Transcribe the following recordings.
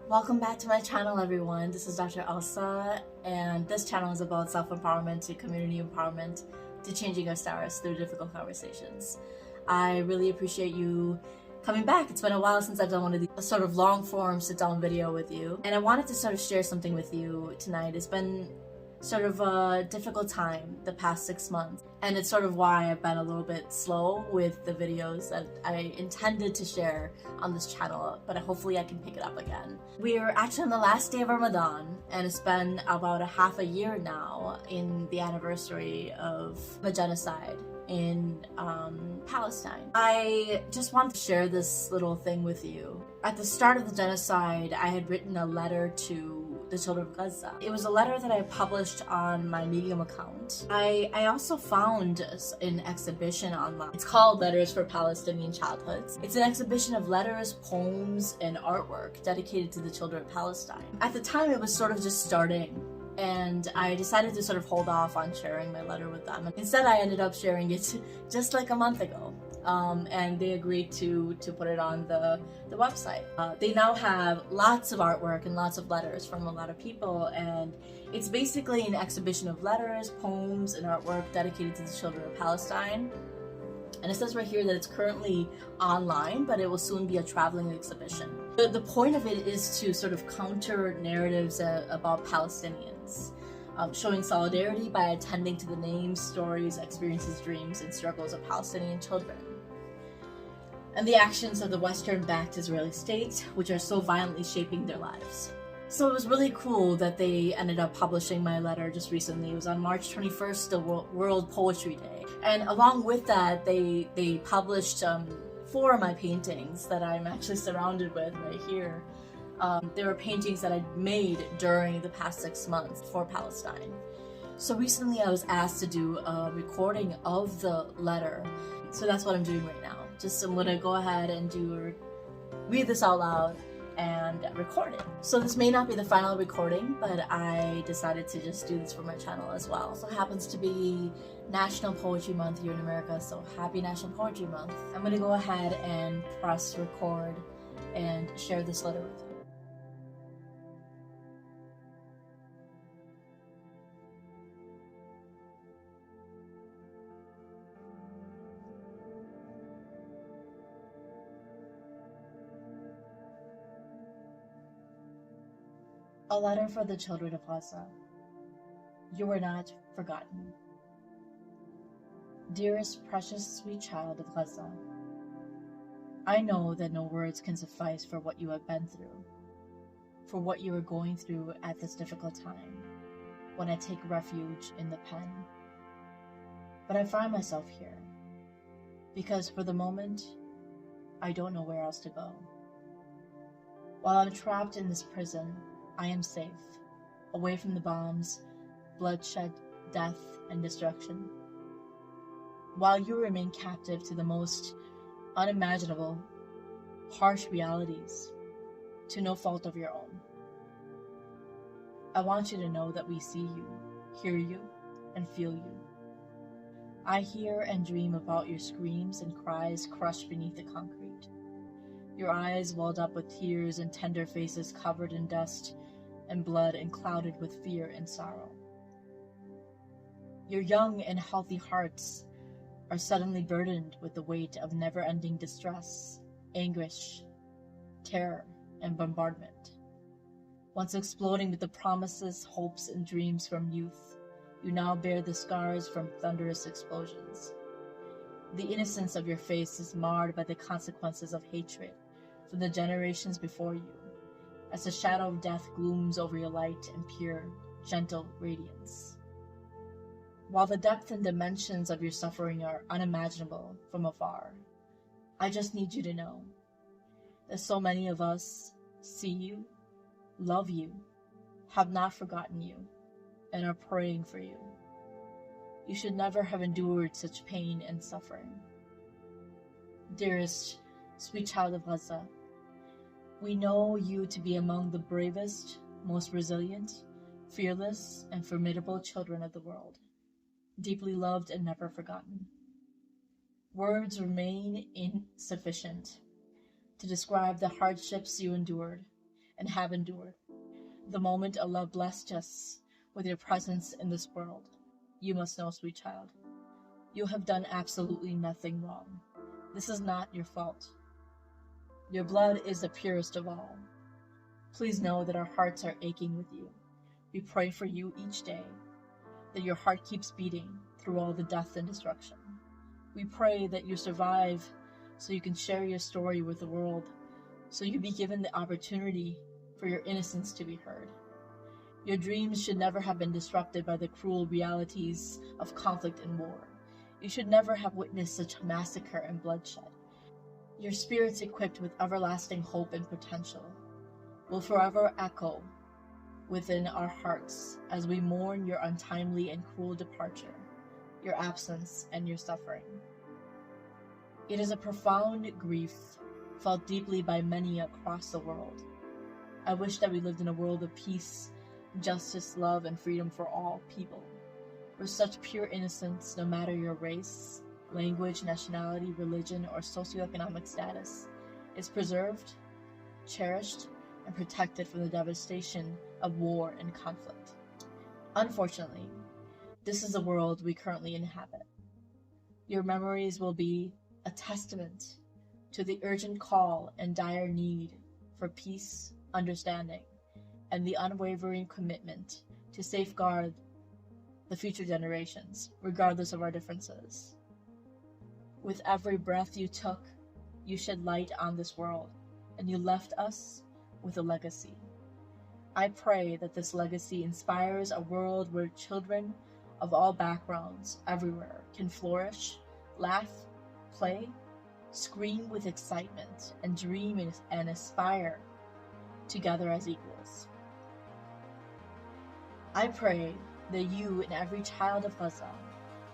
Welcome back to my channel, everyone. This is Dr. Elsa, and this channel is about self-empowerment to community empowerment to changing our stars through difficult conversations. I really appreciate you coming back. It's been a while since I've done one of these sort of long-form sit-down video with you, and I wanted to sort of share something with you tonight. It's been sort of a difficult time the past 6 months, and it's sort of why I've been a little bit slow with the videos that I intended to share on this channel, but hopefully I can pick it up again. We're actually on the last day of Ramadan, and it's been about a half a year now in the anniversary of the genocide in Palestine. I just want to share this little thing with you. At the start of the genocide, I had written a letter to the Children of Gaza. It was a letter that I published on my Medium account. I also found an exhibition online. It's called Letters for Palestinian Childhoods. It's an exhibition of letters, poems, and artwork dedicated to the children of Palestine. At the time, it was sort of just starting, and I decided to sort of hold off on sharing my letter with them. Instead, I ended up sharing it just like a month ago. And they agreed to put it on the website. They now have lots of artwork and lots of letters from a lot of people, and it's basically an exhibition of letters, poems, and artwork dedicated to the children of Palestine. And it says right here that it's currently online, but it will soon be a traveling exhibition. The point of it is to sort of counter narratives about Palestinians, showing solidarity by attending to the names, stories, experiences, dreams, and struggles of Palestinian children, and the actions of the Western-backed Israeli state, which are so violently shaping their lives. So it was really cool that they ended up publishing my letter just recently. It was on March 21st, the World Poetry Day. And along with that, they published 4 of my paintings that I'm actually surrounded with right here. They were paintings that I made during the past 6 months for Palestine. So recently I was asked to do a recording of the letter. So that's what I'm doing right now. I'm gonna go ahead and read this out loud and record it. So this may not be the final recording, but I decided to just do this for my channel as well. So it happens to be National Poetry Month here in America, so happy National Poetry Month. I'm gonna go ahead and press record and share this letter with you. A letter for the children of Gaza. You are not forgotten. Dearest, precious, sweet child of Gaza, I know that no words can suffice for what you have been through, for what you are going through at this difficult time, when I take refuge in the pen. But I find myself here, because for the moment, I don't know where else to go. While I'm trapped in this prison, I am safe, away from the bombs, bloodshed, death, and destruction. While you remain captive to the most unimaginable, harsh realities, to no fault of your own. I want you to know that we see you, hear you, and feel you. I hear and dream about your screams and cries crushed beneath the concrete. Your eyes welled up with tears and tender faces covered in dust and blood and clouded with fear and sorrow. Your young and healthy hearts are suddenly burdened with the weight of never-ending distress, anguish, terror, and bombardment. Once exploding with the promises, hopes, and dreams from youth, you now bear the scars from thunderous explosions. The innocence of your face is marred by the consequences of hatred from the generations before you, as the shadow of death glooms over your light and pure, gentle radiance. While the depth and dimensions of your suffering are unimaginable from afar, I just need you to know that so many of us see you, love you, have not forgotten you, and are praying for you. You should never have endured such pain and suffering. Dearest, sweet child of Gaza, we know you to be among the bravest, most resilient, fearless, and formidable children of the world, deeply loved and never forgotten. Words remain insufficient to describe the hardships you endured, and have endured. The moment Allah blessed us with your presence in this world, you must know, sweet child, you have done absolutely nothing wrong. This is not your fault. Your blood is the purest of all. Please know that our hearts are aching with you. We pray for you each day, that your heart keeps beating through all the death and destruction. We pray that you survive so you can share your story with the world, so you be given the opportunity for your innocence to be heard. Your dreams should never have been disrupted by the cruel realities of conflict and war. You should never have witnessed such massacre and bloodshed. Your spirits, equipped with everlasting hope and potential, will forever echo within our hearts as we mourn your untimely and cruel departure, your absence, and your suffering. It is a profound grief felt deeply by many across the world. I wish that we lived in a world of peace, justice, love, and freedom for all people, where such pure innocence, no matter your race, language, nationality, religion, or socioeconomic status, is preserved, cherished, and protected from the devastation of war and conflict. Unfortunately, this is the world we currently inhabit. Your memories will be a testament to the urgent call and dire need for peace, understanding, and the unwavering commitment to safeguard the future generations, regardless of our differences. With every breath you took, you shed light on this world, and you left us with a legacy. I pray that this legacy inspires a world where children of all backgrounds everywhere can flourish, laugh, play, scream with excitement, and dream and aspire together as equals. I pray that you and every child of Gaza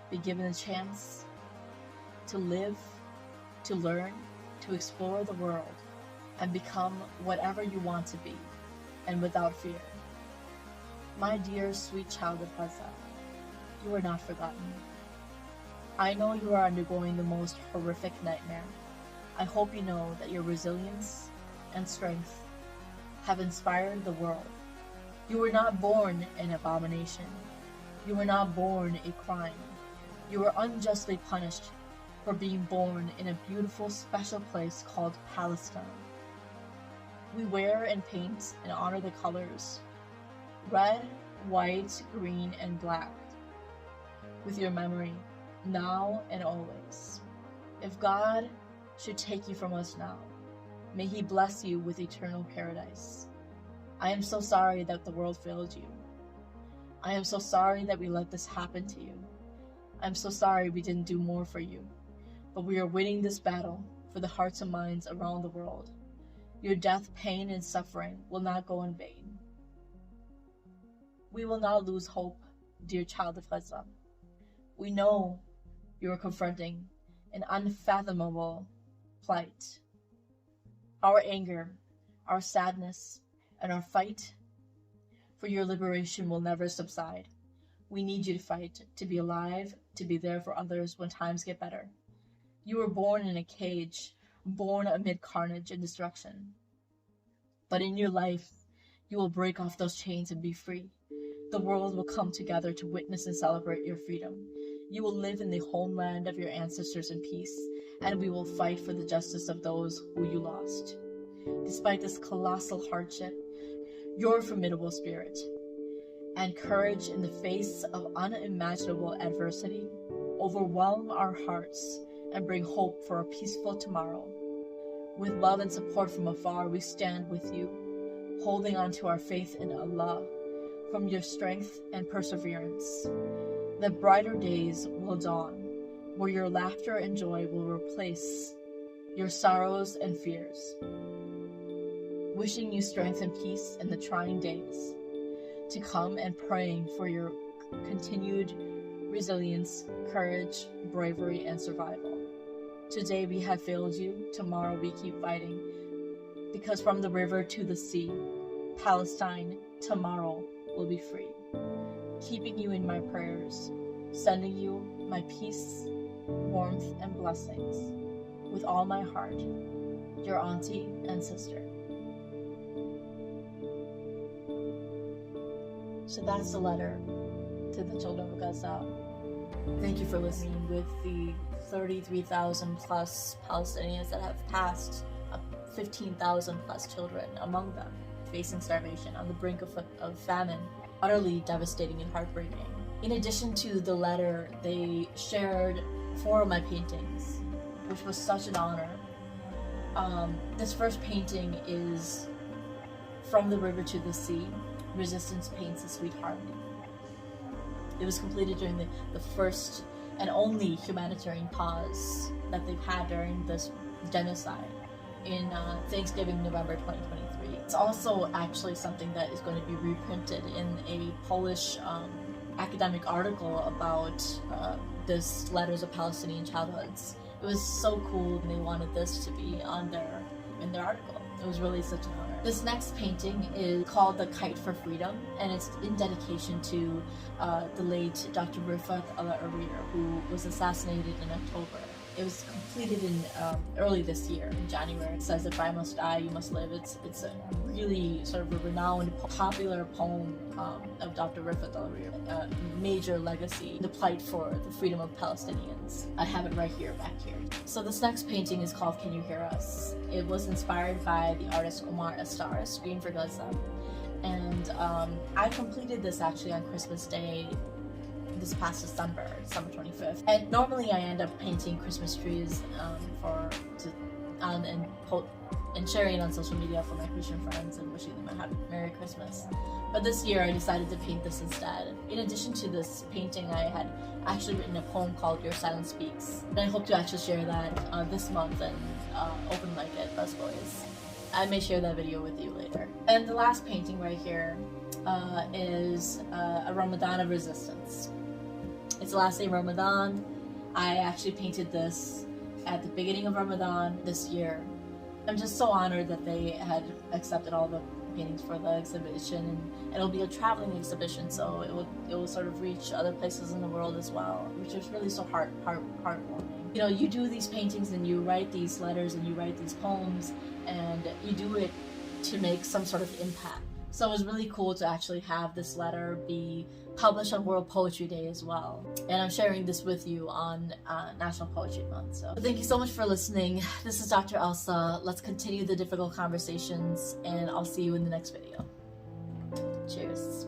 be given a chance to live, to learn, to explore the world, and become whatever you want to be, and without fear. My dear sweet child of Gaza, you are not forgotten. I know you are undergoing the most horrific nightmare. I hope you know that your resilience and strength have inspired the world. You were not born an abomination. You were not born a crime. You were unjustly punished for being born in a beautiful, special place called Palestine. We wear and paint and honor the colors red, white, green, and black with your memory, now and always. If God should take you from us now, may He bless you with eternal paradise. I am so sorry that the world failed you. I am so sorry that we let this happen to you. I'm so sorry we didn't do more for you. But we are winning this battle for the hearts and minds around the world. Your death, pain, and suffering will not go in vain. We will not lose hope, dear child of Gaza. We know you are confronting an unfathomable plight. Our anger, our sadness, and our fight for your liberation will never subside. We need you to fight, to be alive, to be there for others when times get better. You were born in a cage, born amid carnage and destruction. But in your life, you will break off those chains and be free. The world will come together to witness and celebrate your freedom. You will live in the homeland of your ancestors in peace, and we will fight for the justice of those who you lost. Despite this colossal hardship, your formidable spirit and courage in the face of unimaginable adversity overwhelm our hearts and bring hope for a peaceful tomorrow. With love and support from afar, we stand with you, holding on to our faith in Allah. From your strength and perseverance, the brighter days will dawn, where your laughter and joy will replace your sorrows and fears. Wishing you strength and peace in the trying days to come, and praying for your continued resilience, courage, bravery, and survival. Today we have failed you, tomorrow we keep fighting, because from the river to the sea, Palestine tomorrow will be free. Keeping you in my prayers, sending you my peace, warmth, and blessings. With all my heart, your auntie and sister. So that's the letter to the Children of Gaza. Thank you for listening. With the 33,000 plus Palestinians that have passed, 15,000 plus children among them, facing starvation on the brink of famine, utterly devastating and heartbreaking. In addition to the letter, they shared 4 of my paintings, which was such an honor. This first painting is From the River to the Sea, Resistance Paints a Sweet Harmony. It was completed during the first and only humanitarian pause that they've had during this genocide in Thanksgiving, November 2023. It's also actually something that is going to be reprinted in a Polish academic article about this Letters of Palestinian Childhoods. It was so cool, and they wanted this to be in their article. It was really such an honor. This next painting is called The Kite for Freedom, and it's in dedication to the late Dr. Rifat al-Arir, who was assassinated in October. It was completed in early this year, in January. It says, "If I must die, you must live." It's a really sort of a renowned, popular poem of Dr. Rifat al-Arir, a major legacy, the plight for the freedom of Palestinians. I have it right here, back here. So this next painting is called Can You Hear Us? It was inspired by the artist Omar Astar's Screen for Gaza. And I completed this actually on Christmas Day, this past December 25th. And normally I end up painting Christmas trees and sharing it on social media for my Christian friends and wishing them a happy Merry Christmas. But this year I decided to paint this instead. In addition to this painting, I had actually written a poem called Your Silence Speaks. And I hope to actually share that this month and open mic at Busboys. I may share that video with you later. And the last painting right here is a Ramadan of resistance. It's the last day of Ramadan. I actually painted this at the beginning of Ramadan this year. I'm just so honored that they had accepted all the paintings for the exhibition, and it'll be a traveling exhibition, so it will sort of reach other places in the world as well, which is really so heartwarming. You know, you do these paintings and you write these letters and you write these poems, and you do it to make some sort of impact. So it was really cool to actually have this letter be published on World Poetry Day as well. And I'm sharing this with you on National Poetry Month. So thank you so much for listening. This is Dr. Elsa. Let's continue the difficult conversations, and I'll see you in the next video. Cheers.